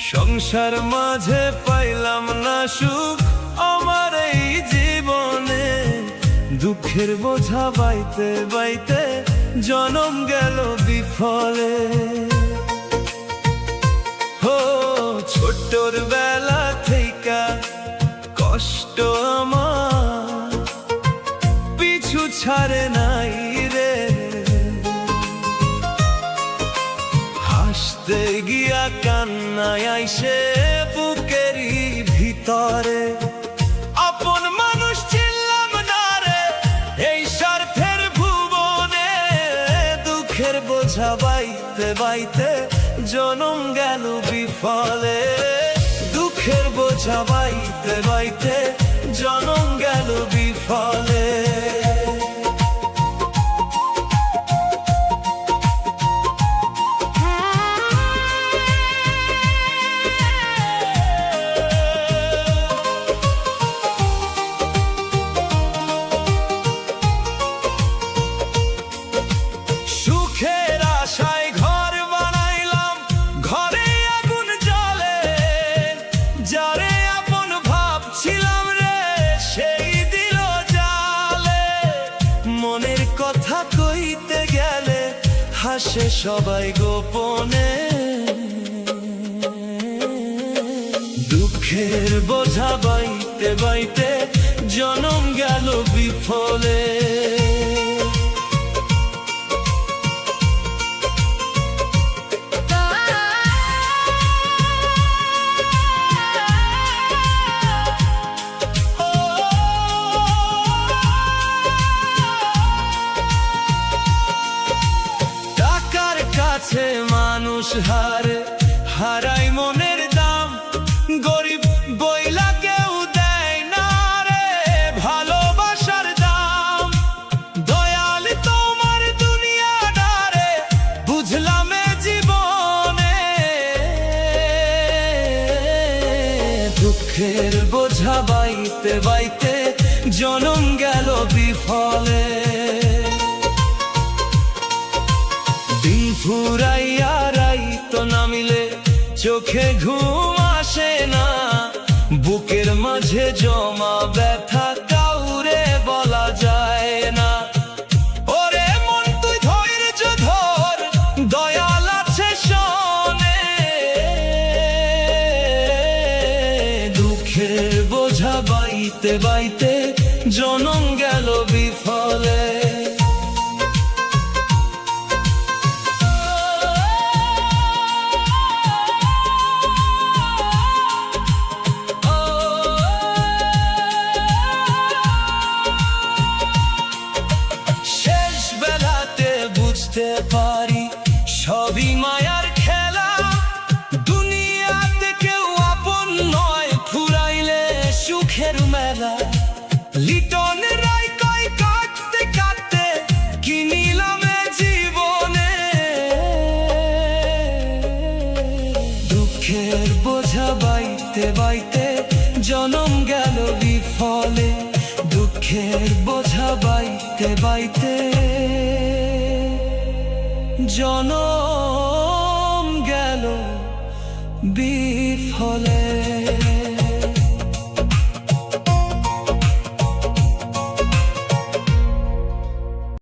সংসার মাঝে পাইলাম না সুখ আমার এই জীবনে, দুঃখের বোঝা বাইতে বাইতে জনম গেল বিফলে। হো ছোট্টর বেলা থেকে কষ্ট আমার পিছু ছাড়ে নাই রে, হাসতে গিয়া কান্নায় আইসে বুকেরই ভিতরে। আপন মানুষ ছিলাম না রে এই স্বার্থের ভুবনে, দুঃখের বোঝা বাইতে বাইতে জনম গেল বিফলে। দুঃখের বোঝা বাইতে বাইতে জনম গেল বিফলে। সুখের আশায় ঘর বানাইলাম, ঘরে আগুন জ্বলে, যারে আপন ভাবছিলাম রে সেই দিল জালে। মনের কথা কইতে গেলে হাসে সবাই গোপনে, দুঃখের বোঝা বাইতে বাইতে জনম গেল বিফলে। মানুষ হারে হারাই মনের দাম, গরিব বইলা কেউ দেয় না রে ভালোবাসার দাম। দয়াল তোমার দুনিয়াটারে বুঝলাম এ জীবনে, দুঃখের বোঝা বাইতে বাইতে জনম গেল বিফলে। দিন ফুরাইয়া রাইতো নামিলে চোখে ঘুম আসে না, বুকের মাঝে জমা ব্যথা কাউরে বলা যায় না। ওরে মন তুই ধৈর্য ধর, দয়াল আছে শোনে, দুঃখের বোঝা বাইতে বাইতে জনম গেল বিফলে। বুঝতে পারি সবই মায়ার খেলা, দুনিয়াতে কেউ আপন নয় ফুরাইলে সুখের মেলা। লিটন রায় কয় কাটতে কাটতে কিনিলাম জীবনে, দুঃখের বোঝা বাইতে বাইতে জনম গেল বিফলে। দুঃখের বোঝা বাইতে বাইতে জনম গেল বিফলে।